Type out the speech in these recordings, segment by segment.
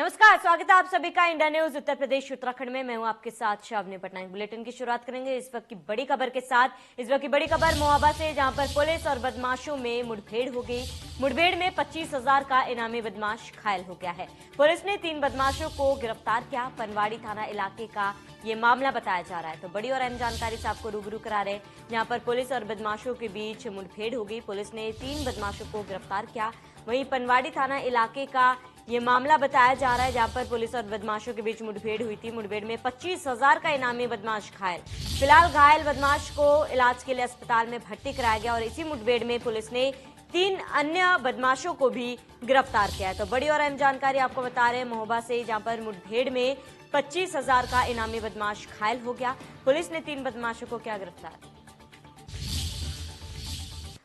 नमस्कार, स्वागत है आप सभी का इंडिया न्यूज उत्तर प्रदेश उत्तराखंड में। मैं हूं आपके साथ शावनी पटनायक। बुलेटिन की शुरुआत करेंगे इस वक्त की बड़ी खबर के साथ। इस वक्त की बड़ी खबर मोहाबा से, जहां पर पुलिस और बदमाशों में मुठभेड़ हो गई। मुठभेड़ में 25,000 का इनामी बदमाश घायल हो गया है। पुलिस ने 3 बदमाशों को गिरफ्तार किया। पनवाड़ी थाना इलाके का ये मामला बताया जा रहा है। तो बड़ी और अहम जानकारी से आपको रूबरू करा रहे हैं। यहाँ पर पुलिस और बदमाशों के बीच मुठभेड़ हो गई। पुलिस ने 3 बदमाशों को गिरफ्तार किया। वहीं पनवाड़ी थाना इलाके का ये मामला बताया जा रहा है, जहां पर पुलिस और बदमाशों के बीच मुठभेड़ हुई थी। मुठभेड़ में 25,000 का इनामी बदमाश घायल। फिलहाल घायल बदमाश को इलाज के लिए अस्पताल में भर्ती कराया गया और इसी मुठभेड़ में पुलिस ने 3 अन्य बदमाशों को भी गिरफ्तार किया है। तो बड़ी और अहम जानकारी आपको बता रहे हैं मोहाबा से, जहां पर मुठभेड़ में 25,000 का इनामी बदमाश घायल हो गया। पुलिस ने 3 बदमाशों को किया गिरफ्तार।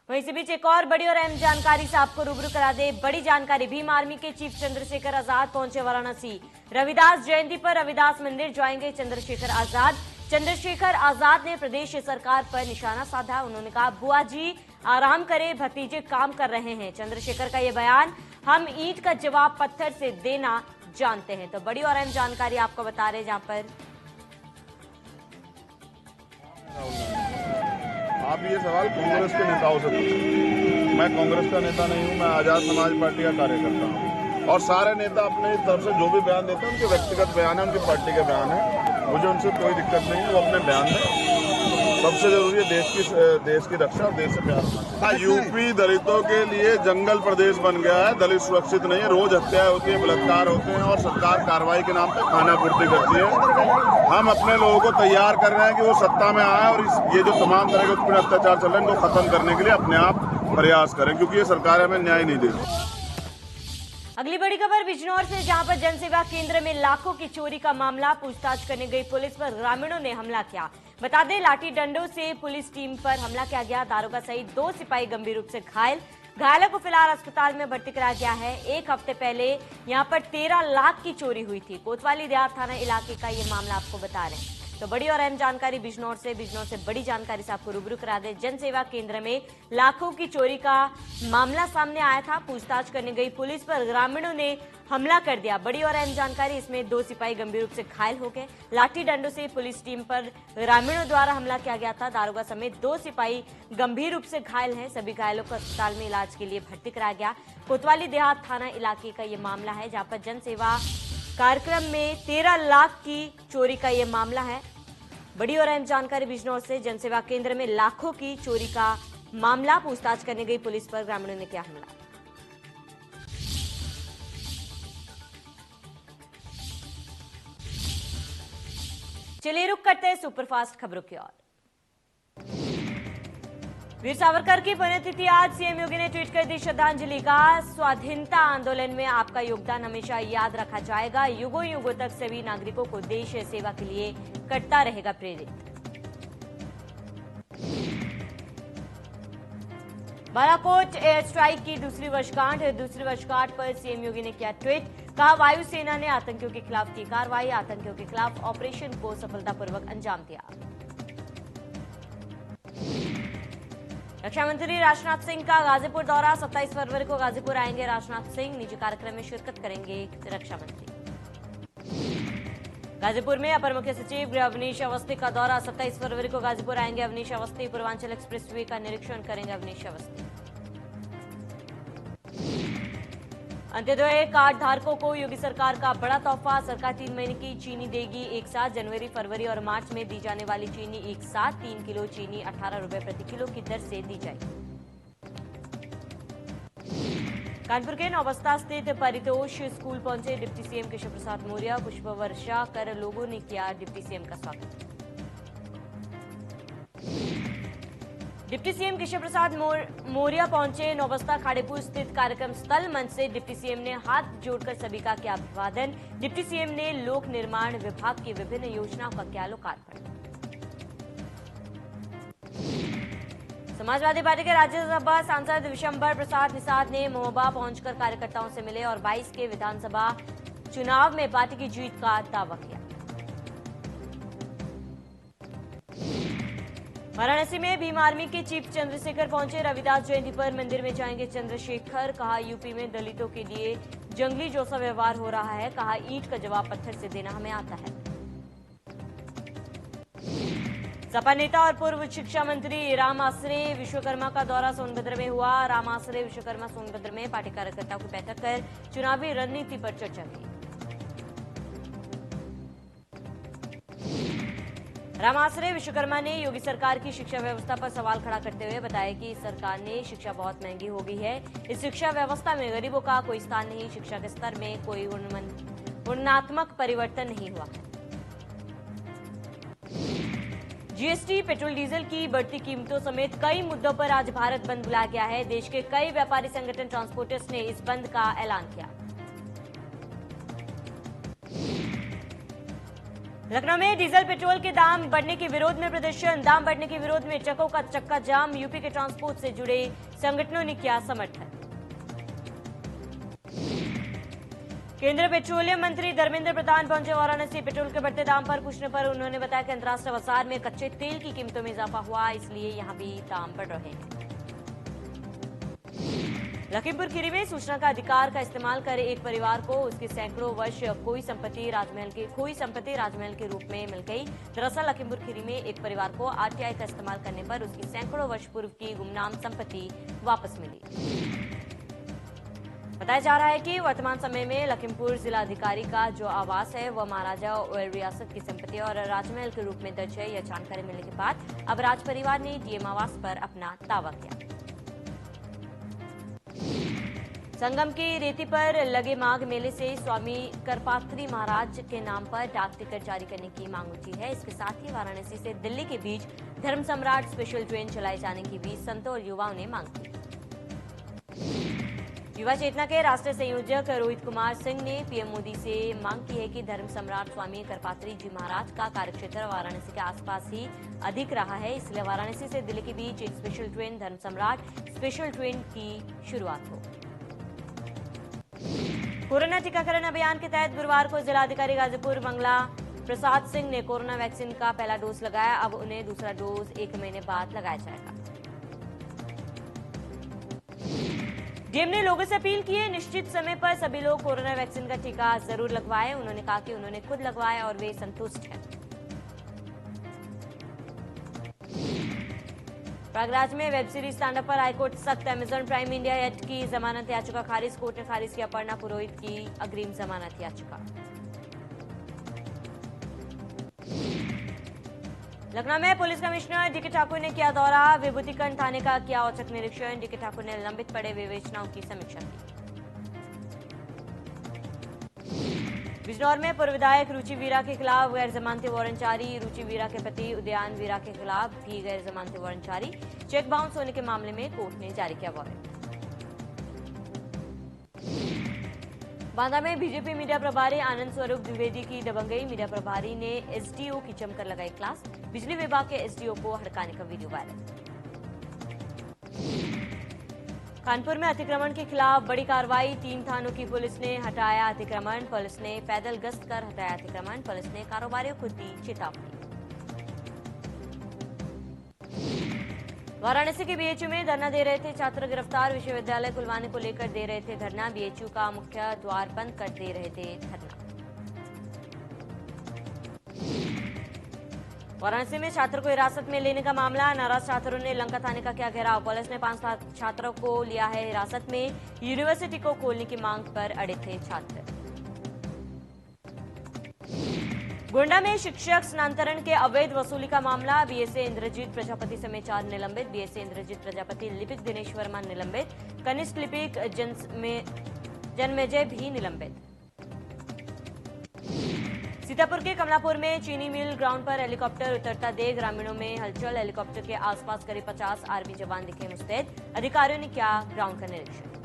वहीं इसी बीच एक और बड़ी और अहम जानकारी से आपको रूबरू करा दे। बड़ी जानकारी, भीम आर्मी के चीफ चंद्रशेखर आजाद पहुंचे वाराणसी। रविदास जयंती पर रविदास मंदिर जाएंगे चंद्रशेखर आजाद। चंद्रशेखर आजाद ने प्रदेश सरकार पर निशाना साधा। उन्होंने कहा, बुआ जी आराम करे, भतीजे काम कर रहे हैं। चंद्रशेखर का ये बयान, हम ईंट का जवाब पत्थर से देना जानते हैं। तो बड़ी और अहम जानकारी आपको बता रहे हैं, जहां पर आप ये सवाल कांग्रेस के नेताओं से पूछें। मैं कांग्रेस का नेता नहीं हूँ, मैं आजाद समाज पार्टी का कार्यकर्ता हूँ। और सारे नेता अपने तरफ से जो भी बयान देते हैं उनके व्यक्तिगत बयान है, उनकी पार्टी के बयान है। मुझे उनसे कोई दिक्कत नहीं है, वो अपने बयान दें। सबसे जरूरी है देश की रक्षा और देश से प्यार। यूपी दलितों के लिए जंगल प्रदेश बन गया है। दलित सुरक्षित नहीं है, रोज हत्याएं होती है, बलात्कार होते हैं और सरकार कार्रवाई के नाम पर खाना पूर्ति करती है। हम अपने लोगों को तैयार कर रहे हैं कि वो सत्ता में आए और ये जो तमाम तरह के उत्पीड़न अत्याचार चल रहे हैं इनको खत्म करने के लिए अपने आप प्रयास करें, क्योंकि ये सरकार हमें न्याय नहीं दे रही। अगली बड़ी खबर बिजनौर से, जहां पर जनसेवा केंद्र में लाखों की चोरी का मामला। पूछताछ करने गई पुलिस पर ग्रामीणों ने हमला किया। बता दें, लाठी डंडों से पुलिस टीम पर हमला किया गया। दारोगा सहित 2 सिपाही गंभीर रूप से घायल। घायलों को फिलहाल अस्पताल में भर्ती कराया गया है। 1 हफ्ते पहले यहां पर 13 लाख की चोरी हुई थी। कोतवाली देहात थाना इलाके का ये मामला आपको बता रहे हैं। तो बड़ी और अहम जानकारी बिजनौर से बड़ी जानकारी से आपको रूबरू करा दे। जनसेवा केंद्र में लाखों की चोरी का मामला सामने आया था। पूछताछ करने गई पुलिस पर ग्रामीणों ने हमला कर दिया। बड़ी और अहम जानकारी, इसमें 2 सिपाही गंभीर रूप से घायल हो गए। लाठी डंडों से पुलिस टीम पर ग्रामीणों द्वारा हमला किया गया था। दारोगा समेत 2 सिपाही गंभीर रूप से घायल हैं। सभी घायलों को अस्पताल में इलाज के लिए भर्ती कराया गया। कोतवाली देहात थाना इलाके का ये मामला है, जहां पर जनसेवा कार्यक्रम में 13 लाख की चोरी का ये मामला है। बड़ी और अहम जानकारी बिजनौर से, जनसेवा केंद्र में लाखों की चोरी का मामला। पूछताछ करने गई पुलिस पर ग्रामीणों ने किया हमला। चलिए रुक करते हैं सुपरफास्ट खबरों की ओर। वीर सावरकर की पुण्यतिथि आज। सीएम योगी ने ट्वीट कर दी श्रद्धांजलि। का स्वाधीनता आंदोलन में आपका योगदान हमेशा याद रखा जाएगा। युगों युगों तक सभी नागरिकों को देश सेवा के लिए करता रहेगा प्रेरित। बालाकोट एयर स्ट्राइक की दूसरी वर्षगांठ पर सीएम योगी ने किया ट्वीट। कहा, वायुसेना ने आतंकियों के खिलाफ की कार्रवाई। आतंकियों के खिलाफ ऑपरेशन को सफलतापूर्वक अंजाम दिया। रक्षा मंत्री राजनाथ सिंह का गाजीपुर दौरा। 27 फरवरी को गाजीपुर आएंगे राजनाथ सिंह। निजी कार्यक्रम में शिरकत करेंगे रक्षा मंत्री। गाजीपुर में अपर मुख्य सचिव गृह अवनीश अवस्थी का दौरा। 27 फरवरी को गाजीपुर आएंगे अवनीश अवस्थी। पूर्वांचल एक्सप्रेसवे का निरीक्षण करेंगे अवनीश अवस्थी। अंत्योदय कार्ड धारकों को योगी सरकार का बड़ा तोहफा। सरकार 3 महीने की चीनी देगी एक साथ। जनवरी, फरवरी और मार्च में दी जाने वाली चीनी एक साथ। 3 किलो चीनी 18 रुपए प्रति किलो की दर से दी जाएगी। कानपुर के नौबस्ता स्थित परितोष स्कूल पहुंचे डिप्टी सीएम केशव प्रसाद मौर्य। पुष्प वर्षा कर लोगों ने किया डिप्टी सीएम का स्वागत। डिप्टी सीएम केशव प्रसाद मौर्य पहुंचे नौबस्ता खाड़ेपुर स्थित कार्यक्रम स्थल। मंच से डिप्टी सीएम ने हाथ जोड़कर सभी का किया अभिवादन। डिप्टी सीएम ने लोक निर्माण विभाग की विभिन्न योजनाओं का किया लोकार्पण। समाजवादी पार्टी के राज्यसभा सांसद विशंबर प्रसाद निषाद ने मोहाबा पहुंचकर कार्यकर्ताओं से मिले और 22 के विधानसभा चुनाव में पार्टी की जीत का दावा किया। वाराणसी में भीम आर्मी के चीफ चंद्रशेखर पहुंचे। रविदास जयंती पर मंदिर में जाएंगे चंद्रशेखर। कहा, यूपी में दलितों के लिए जंगली जैसा व्यवहार हो रहा है। कहा, ईंट का जवाब पत्थर से देना हमें आता है। सपा नेता और पूर्व शिक्षा मंत्री राम आसरे विश्वकर्मा का दौरा सोनभद्र में हुआ। राम आसरे विश्वकर्मा सोनभद्र में पार्टी कार्यकर्ताओं की बैठक कर चुनावी रणनीति पर चर्चा की। राम आसरे विश्वकर्मा ने योगी सरकार की शिक्षा व्यवस्था पर सवाल खड़ा करते हुए बताया कि सरकार ने शिक्षा बहुत महंगी हो गई है। इस शिक्षा व्यवस्था में गरीबों का कोई स्थान नहीं। शिक्षा के स्तर में कोई गुणात्मक परिवर्तन नहीं हुआ है। जीएसटी, पेट्रोल डीजल की बढ़ती कीमतों समेत कई मुद्दों पर आज भारत बंद बुलाया गया है। देश के कई व्यापारी संगठन ट्रांसपोर्टर्स ने इस बंद का ऐलान किया। लखनऊ में डीजल पेट्रोल के दाम बढ़ने के विरोध में प्रदर्शन। दाम बढ़ने के विरोध में ट्रकों का चक्का जाम। यूपी के ट्रांसपोर्ट से जुड़े संगठनों ने किया समर्थन। केंद्रीय पेट्रोलियम मंत्री धर्मेंद्र प्रधान पहुंचे वाराणसी। पेट्रोल के बढ़ते दाम पर पूछने पर उन्होंने बताया कि अंतर्राष्ट्रीय बाजार में कच्चे तेल की कीमतों में इजाफा हुआ, इसलिए यहां भी दाम बढ़ रहे हैं। लखीमपुर खीरी में सूचना का अधिकार का इस्तेमाल कर एक परिवार को उसके सैकड़ों वर्ष खोई संपत्ति राजमहल के रूप में मिल गई। दरअसल लखीमपुर खीरी में एक परिवार को आरटीआई का इस्तेमाल करने पर उसकी सैकड़ों वर्ष पूर्व की गुमनाम संपत्ति वापस मिली। बताया जा रहा है कि वर्तमान समय में लखीमपुर जिलाधिकारी का जो आवास है वह महाराजा और रियासत की संपत्ति और राजमहल के रूप में दर्ज है। यह जानकारी मिलने के बाद अब राज परिवार ने डीएम आवास पर अपना दावा किया। संगम की रेती पर लगे माघ मेले से स्वामी करपात्री महाराज के नाम पर डाक टिकट जारी करने की मांग उठी है। इसके साथ ही वाराणसी से दिल्ली के बीच धर्म सम्राट स्पेशल ट्रेन चलाए जाने की भी संतों और युवाओं ने मांग की। युवा चेतना के राष्ट्रीय संयोजक रोहित कुमार सिंह ने पीएम मोदी से मांग की है कि धर्म सम्राट स्वामी करपात्री जी महाराज का कार्यक्षेत्र वाराणसी के आसपास ही अधिक रहा है, इसलिए वाराणसी से दिल्ली के बीच एक स्पेशल ट्रेन धर्म सम्राट स्पेशल ट्रेन की शुरुआत हो। कोरोना टीकाकरण अभियान के तहत गुरुवार को जिलाधिकारी गाजीपुर मंगला प्रसाद सिंह ने कोरोना वैक्सीन का पहला डोज लगाया। अब उन्हें दूसरा डोज 1 महीने बाद लगाया जाएगा। डीएम ने लोगों से अपील की है, निश्चित समय पर सभी लोग कोरोना वैक्सीन का टीका जरूर लगवाएं। उन्होंने कहा कि उन्होंने खुद लगवाया और वे संतुष्ट हैं। प्रयागराज में वेब सीरीज स्टैंड अप पर हाईकोर्ट सख्त। अमेजॉन प्राइम इंडिया एक्ट की जमानत याचिका खारिज। कोर्ट ने खारिज किया अपर्णा पुरोहित की अग्रिम जमानत याचिका। लखनऊ में पुलिस कमिश्नर डीके ठाकुर ने किया दौरा। विभूतिखंड थाने का किया औचक निरीक्षण। डीके ठाकुर ने लंबित पड़े विवेचनाओं की समीक्षा की। बिजनौर में पूर्व विधायक रुचि वीरा के खिलाफ गैर जमानती वारंट जारी। रुचि वीरा के पति उदयन वीरा के खिलाफ भी गैर जमानती वारंट जारी। चेक बाउंस होने के मामले में कोर्ट ने जारी किया वारंट। बांदा में बीजेपी मीडिया प्रभारी आनंद स्वरूप द्विवेदी की दबंगई। मीडिया प्रभारी ने एसडीओ की जमकर लगाई क्लास। बिजली विभाग के एसडीओ को हड़काने का वीडियो वायरल। कानपुर में अतिक्रमण के खिलाफ बड़ी कार्रवाई। 3 थानों की पुलिस ने हटाया अतिक्रमण। पुलिस ने पैदल गश्त कर हटाया अतिक्रमण। पुलिस ने कारोबारियों को दी चेतावनी। वाराणसी के बीएचयू में धरना दे रहे थे छात्र गिरफ्तार। विश्वविद्यालय खुलवाने को लेकर दे रहे थे धरना। बीएचयू का मुख्य द्वार बंद कर दे रहे थे धरना। वाराणसी में छात्र को हिरासत में लेने का मामला। नाराज छात्रों ने लंका थाने का किया घेराव। पुलिस ने 5 छात्रों को लिया है हिरासत में। यूनिवर्सिटी को खोलने की मांग पर अड़े थे छात्र। गोंडा में शिक्षक स्थानांतरण के अवैध वसूली का मामला। बीएसए इंद्रजीत प्रजापति समेत 4 निलंबित। बीएसए इंद्रजीत प्रजापति, लिपिक दिनेश वर्मा निलंबित। कनिष्ठ लिपिक जन्मेजय भी निलंबित। सीतापुर के कमलापुर में चीनी मिल ग्राउंड पर हेलीकॉप्टर उतरता देख ग्रामीणों में हलचल। हेलीकॉप्टर के आसपास करीब 50 आर्मी जवान दिखे मुस्तैद। अधिकारियों ने किया ग्राउंड का निरीक्षण।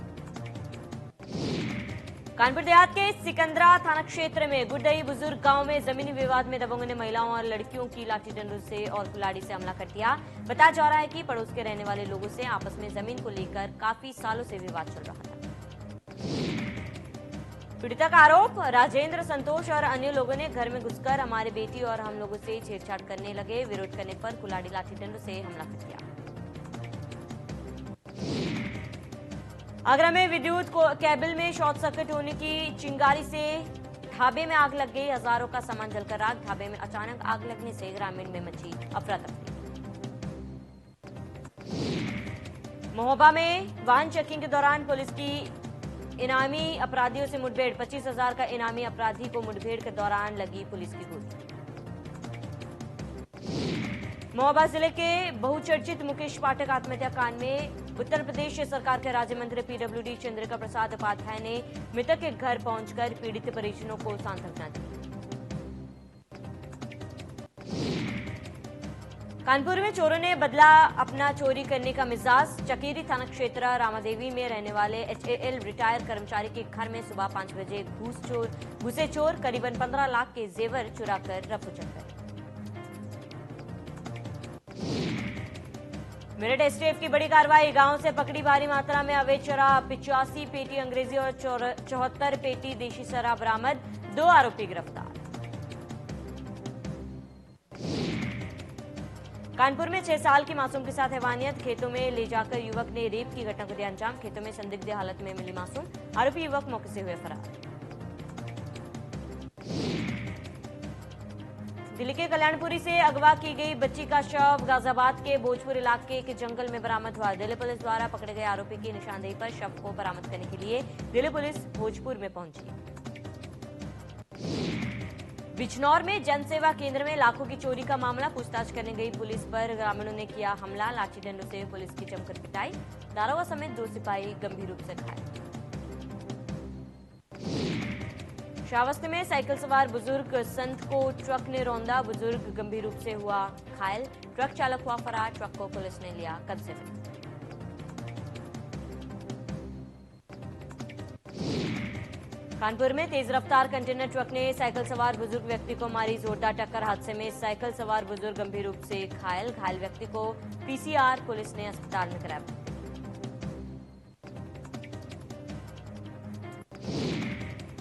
कानपुर देहात के सिकंदरा थाना क्षेत्र में गुड्डई बुजुर्ग गांव में जमीनी विवाद में दबंगों ने महिलाओं और लड़कियों की लाठी डंडों से और कुल्हाड़ी से हमला कर दिया। बताया जा रहा है कि पड़ोस के रहने वाले लोगों से आपस में जमीन को लेकर काफी सालों से विवाद चल रहा था। पीड़िता का आरोप, राजेंद्र, संतोष और अन्य लोगों ने घर में घुसकर हमारी बेटी और हम लोगों से छेड़छाड़ करने लगे। विरोध करने पर कुल्हाड़ी लाठी डंडों से हमला कर दिया। आगरा में विद्युत केबल में शॉर्ट सर्किट होने की चिंगारी से ढाबे में आग लग गई। हजारों का सामान जलकर राख। ढाबे में अचानक आग लगने से ग्रामीण में मची अफरा तफरी। महोबा में वाहन चेकिंग के दौरान पुलिस की इनामी अपराधियों से मुठभेड़। 25,000 का इनामी अपराधी को मुठभेड़ के दौरान लगी पुलिस की गोली। महोबा जिले के बहुचर्चित मुकेश पाठक आत्महत्या कांड में उत्तर प्रदेश सरकार के राज्य मंत्री पीडब्ल्यूडी चंद्रिका प्रसाद उपाध्याय ने मृतक के घर पहुंचकर पीड़ित परिजनों को सांत्वना दी। कानपुर में चोरों ने बदला अपना चोरी करने का मिजाज। चकेरी थाना क्षेत्र रामादेवी में रहने वाले HAL रिटायर कर्मचारी के घर में सुबह 5 बजे घुसे चोर करीबन 15 लाख के जेवर चुराकर रफूचक्कर। मेरठ STF की बड़ी कार्रवाई। गांव से पकड़ी भारी मात्रा में अवैध शराब। 85 पेटी अंग्रेजी और 74 पेटी देशी शराब बरामद। 2 आरोपी गिरफ्तार। कानपुर में 6 साल की मासूम के साथ हैवानियत। खेतों में ले जाकर युवक ने रेप की घटना को दिया अंजाम। खेतों में संदिग्ध हालत में मिली मासूम। आरोपी युवक मौके से हुए फरार। दिल्ली के कल्याणपुरी से अगवा की गई बच्ची का शव गाजियाबाद के भोजपुर इलाके के जंगल में बरामद हुआ। दिल्ली पुलिस द्वारा पकड़े गए आरोपी की निशानदेही पर शव को बरामद करने के लिए दिल्ली पुलिस भोजपुर में पहुंची। बिजनौर में जनसेवा केंद्र में लाखों की चोरी का मामला। पूछताछ करने गई पुलिस पर ग्रामीणों ने किया हमला। लाठी डंडों से पुलिस की जमकर पिटाई। दारोगा समेत 2 सिपाही गंभीर रूप से घायल। श्रावस्ती में साइकिल सवार बुजुर्ग संत को ट्रक ने रौंदा। बुजुर्ग गंभीर रूप से हुआ घायल। ट्रक चालक हुआ फरार। ट्रक को पुलिस ने लिया कब्जे में। कानपुर में तेज रफ्तार कंटेनर ट्रक ने साइकिल सवार बुजुर्ग व्यक्ति को मारी जोरदार टक्कर। हादसे में साइकिल सवार बुजुर्ग गंभीर रूप से घायल। घायल व्यक्ति को PCR पुलिस ने अस्पताल में कराया।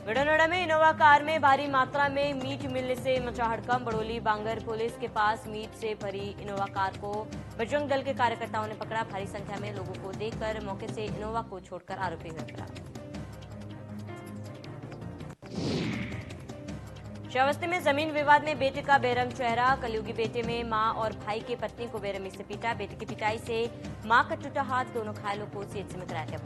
बड़ौदा में इनोवा कार में भारी मात्रा में मीट मिलने से मचा हड़कंप। बड़ोली बांगर पुलिस के पास मीट से भरी इनोवा कार को बजरंग दल के कार्यकर्ताओं ने पकड़ा। भारी संख्या में लोगों को देखकर मौके से इनोवा को छोड़कर आरोपी हुए फरार। श्रावस्ती में जमीन विवाद में बेटे का बेरहम चेहरा। कलयुगी बेटे में मां और भाई के पत्नी को बेरहमी से पीटा। बेटे की पिटाई से मां का टूटा हाथ। दोनों घायलों को CHC में कराया गया।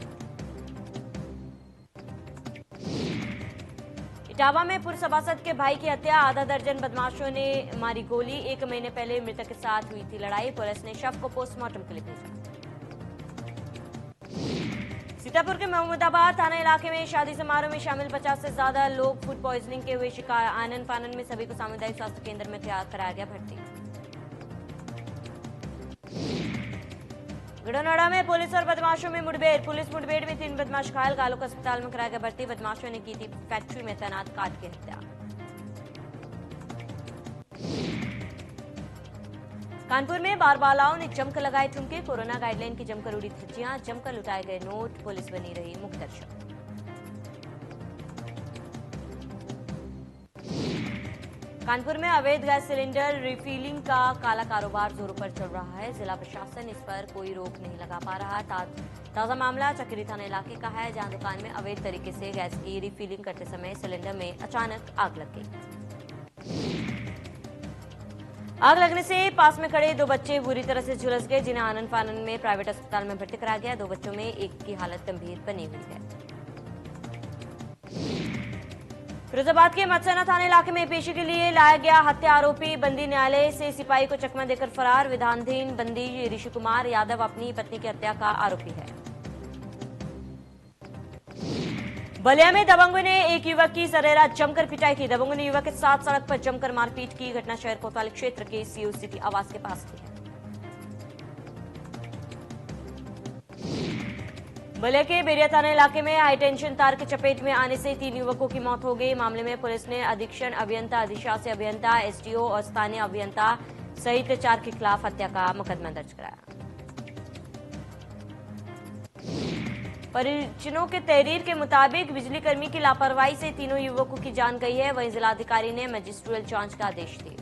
इटावा में पूर्व सभासद के भाई की हत्या। आधा दर्जन बदमाशों ने मारी गोली। 1 महीने पहले मृतक के साथ हुई थी लड़ाई। पुलिस ने शव को पोस्टमार्टम के लिए भेजा। सीतापुर के महमूदाबाद थाना इलाके में शादी समारोह में शामिल 50 से ज्यादा लोग फूड पॉइजनिंग के हुए शिकार। आनन फानन में सभी को सामुदायिक स्वास्थ्य केंद्र में कराया गया भर्ती। गढ़नौड़ा में पुलिस और बदमाशों में मुठभेड़। पुलिस मुठभेड़ में 3 बदमाश घायल। घायलों को अस्पताल में कराया गया भर्ती। बदमाशों ने की थी फैक्ट्री में तैनात काट की हत्या। कानपुर में बारबालाओं ने जमकर लगाए ठुमके। कोरोना गाइडलाइन की जमकर उड़ी धज्जियां। जमकर लुटाए गए नोट। पुलिस बनी रही मुख्य दर्शक। कानपुर में अवैध गैस सिलेंडर रिफिलिंग का काला कारोबार जोरों पर चल रहा है। जिला प्रशासन इस पर कोई रोक नहीं लगा पा रहा। ताजा मामला चकेरी थाना इलाके का है, जहां दुकान में अवैध तरीके से गैस की रिफिलिंग करते समय सिलेंडर में अचानक आग लग गई। आग लगने से पास में खड़े 2 बच्चे बुरी तरह से झुलस गए, जिन्हें आनन फानन में प्राइवेट अस्पताल में भर्ती कराया गया। 2 बच्चों में एक की हालत गंभीर बनी हुई है। फिरोजाबाद के मत्सना थाना इलाके में पेशी के लिए लाया गया हत्या आरोपी बंदी न्यायालय से सिपाही को चकमा देकर फरार। विधानधीन बंदी ऋषि कुमार यादव अपनी पत्नी की हत्या का आरोपी है। बलिया में दबंगों ने एक युवक की सरेरात जमकर पिटाई की। दबंगों ने युवक के साथ सड़क पर जमकर मारपीट की। घटना शहर कोतवाली क्षेत्र के CO सिटी आवास के पास की है। बलिया के बेरिया थाना इलाके में हाई टेंशन तार की चपेट में आने से 3 युवकों की मौत हो गई। मामले में पुलिस ने अधीक्षण अभियंता, अधिशासी अभियंता, SDO और स्थानीय अभियंता सहित 4 के खिलाफ हत्या का मुकदमा दर्ज कराया। परिजनों के तहरीर के मुताबिक बिजली कर्मी की लापरवाही से तीनों युवकों की जान गई है। वहीं जिलाधिकारी ने मजिस्ट्रियल जांच का आदेश दिए।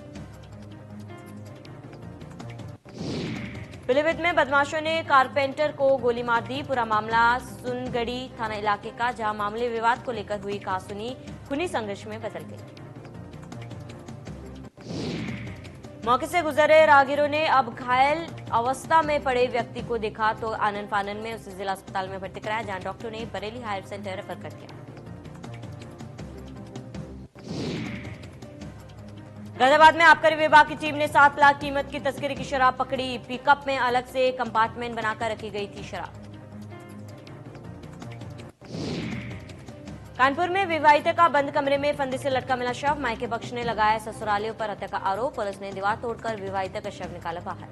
पीलीभीत में बदमाशों ने कारपेंटर को गोली मार दी। पूरा मामला सुनगढ़ी थाना इलाके का, जहां मामले विवाद को लेकर हुई कहासुनी खूनी संघर्ष में बदल गई। मौके से गुजरे राहगीरों ने अब घायल अवस्था में पड़े व्यक्ति को देखा तो आनन फानन में उसे जिला अस्पताल में भर्ती कराया, जहां डॉक्टर ने बरेली हायर सेंटर रेफर कर दिया। गाजियाबाद में आबकारी विभाग की टीम ने 7 लाख कीमत की तस्करी की शराब पकड़ी। पिकअप में अलग से कंपार्टमेंट बनाकर रखी गई थी शराब। कानपुर में विवाहिता का बंद कमरे में फंदे से लटका मिला शव। मायके पक्ष ने लगाया ससुरालियों पर हत्या का आरोप। पुलिस ने दीवार तोड़कर विवाहिता का शव निकाला बाहर।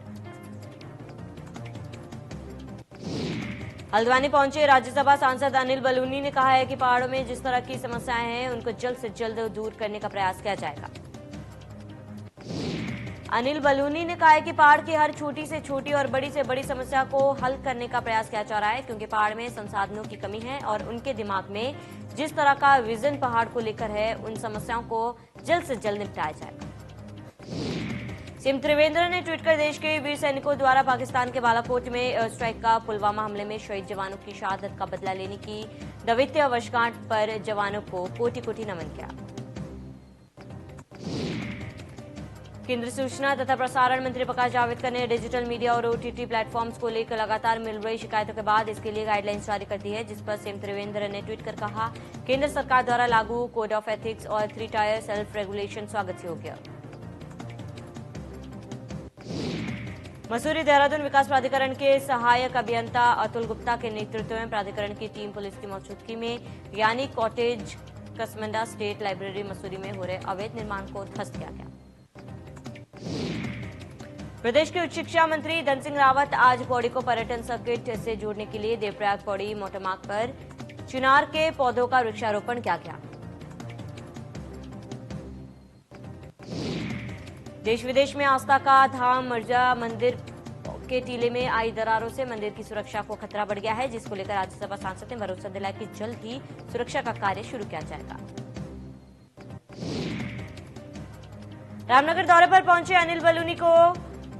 हल्द्वानी पहुंचे राज्यसभा सांसद अनिल बलूनी ने कहा है कि पहाड़ों में जिस तरह की समस्याएं हैं उनको जल्द से जल्द दूर करने का प्रयास किया जाएगा। अनिल बलूनी ने कहा है कि पहाड़ की हर छोटी से छोटी और बड़ी से बड़ी समस्या को हल करने का प्रयास किया जा रहा है, क्योंकि पहाड़ में संसाधनों की कमी है और उनके दिमाग में जिस तरह का विजन पहाड़ को लेकर है, उन समस्याओं को जल्द से जल्द निपटाया जाएगा। सीएम त्रिवेंद्र ने ट्वीट कर देश के वीर सैनिकों द्वारा पाकिस्तान के बालाकोट में एयर स्ट्राइक का पुलवामा हमले में शहीद जवानों की शहादत का बदला लेने की दैवीय वर्षगांठ पर जवानों को कोटि कोटि नमन किया। केंद्रीय सूचना तथा प्रसारण मंत्री प्रकाश जावड़ेकर ने डिजिटल मीडिया और ओटीटी प्लेटफॉर्म्स को लेकर लगातार मिल रही शिकायतों के बाद इसके लिए गाइडलाइंस जारी कर दी है, जिस पर सीएम त्रिवेंद्र ने ट्वीट कर कहा, केंद्र सरकार द्वारा लागू कोड ऑफ एथिक्स और 3 टायर सेल्फ रेगुलेशन स्वागत योग्य। मसूरी देहरादून विकास प्राधिकरण के सहायक अभियंता अतुल गुप्ता के नेतृत्व में प्राधिकरण की टीम पुलिस की मौजूदगी में यानी cottage Kasmanda state library Mussoorie में हो रहे अवैध निर्माण को ध्वस्त किया गया। प्रदेश के उच्च शिक्षा मंत्री धन सिंह रावत आज पौड़ी को पर्यटन सर्किट से जोड़ने के लिए देवप्रयाग पौड़ी मोटरमार्ग पर चिनार के पौधों का वृक्षारोपण किया गया। देश विदेश में आस्था का धाम मर्जा मंदिर के टीले में आई दरारों से मंदिर की सुरक्षा को खतरा बढ़ गया है, जिसको लेकर राज्यसभा सांसद ने भरोसा दिलाया कि जल्द ही सुरक्षा का कार्य शुरू किया जाएगा। रामनगर दौरे पर पहुंचे अनिल बलूनी को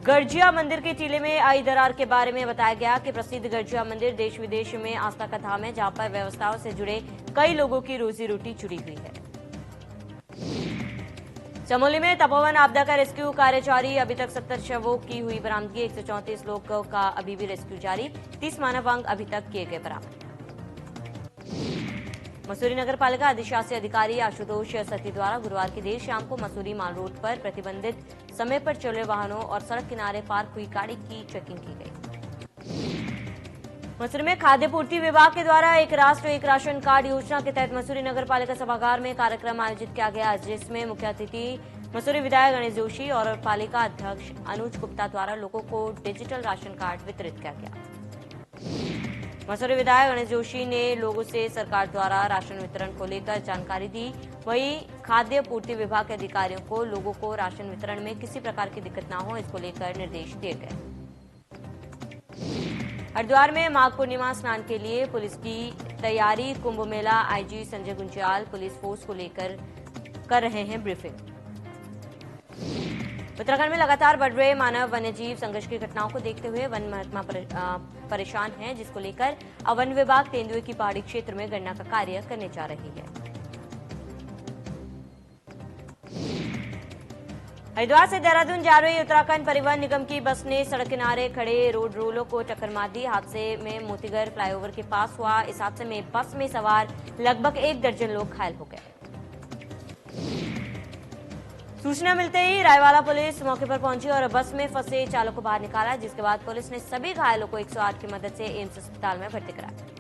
गर्जिया मंदिर के टीले में आई दरार के बारे में बताया गया कि प्रसिद्ध गर्जिया मंदिर देश विदेश में आस्था का धाम है, जहां पर व्यवस्थाओं से जुड़े कई लोगों की रोजी रोटी जुड़ी हुई है। चमोली में तपोवन आपदा का रेस्क्यू कार्य जारी। अभी तक 70 शवों की हुई बरामदगी। 134 लोगों का अभी भी रेस्क्यू जारी। 30 मानव अंग अभी तक किए गए बरामद। मसूरी नगर पालिका अधिशासी अधिकारी आशुतोष सती द्वारा गुरुवार की देर शाम को मसूरी माल रोड पर प्रतिबंधित समय पर चले वाहनों और सड़क किनारे पार्क हुई गाड़ी की चेकिंग की गई। मसूरी में खाद्य पूर्ति विभाग के द्वारा एक राष्ट्र एक राशन कार्ड योजना के तहत मसूरी नगर पालिका सभागार में कार्यक्रम आयोजित किया गया, जिसमें मुख्य अतिथि मसूरी विधायक गणेश जोशी और पालिका अध्यक्ष अनुज गुप्ता द्वारा लोगों को डिजिटल राशन कार्ड वितरित किया गया। मसूरी विधायक गणेश जोशी ने लोगों से सरकार द्वारा राशन वितरण को लेकर जानकारी दी। वहीं खाद्य पूर्ति विभाग के अधिकारियों को लोगों को राशन वितरण में किसी प्रकार की दिक्कत न हो, इसको लेकर निर्देश दिए गए। हरिद्वार में माघ पूर्णिमा स्नान के लिए पुलिस की तैयारी। Kumbh Mela IG Sanjay Gunjiyal police force को लेकर कर रहे हैं ब्रीफिंग। उत्तराखंड में लगातार बढ़ रहे मानव वन्यजीव संघर्ष की घटनाओं को देखते हुए वन महकमा परेशान है, जिसको लेकर अब वन विभाग तेंदुए की पहाड़ी क्षेत्र में गणना का कार्य करने जा रही है। हरिद्वार से देहरादून जा रही उत्तराखंड परिवहन निगम की बस ने सड़क किनारे खड़े रोड रोलरों को टक्कर मार दी। हादसे में मोतीगर फ्लाईओवर के पास हुआ। इस हादसे में बस में सवार लगभग 1 दर्जन लोग घायल हो गए। सूचना मिलते ही रायवाला पुलिस मौके पर पहुंची और बस में फंसे चालक को बाहर निकाला, जिसके बाद पुलिस ने सभी घायलों को 108 की मदद से एम्स अस्पताल में भर्ती कराया।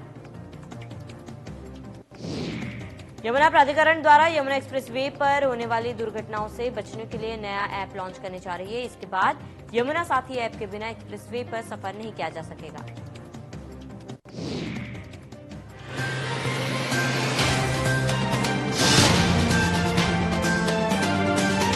यमुना प्राधिकरण द्वारा यमुना एक्सप्रेसवे पर होने वाली दुर्घटनाओं से बचने के लिए नया ऐप लॉन्च करने जा रही है। इसके बाद यमुना साथी ऐप के बिना एक्सप्रेसवे पर सफर नहीं किया जा सकेगा।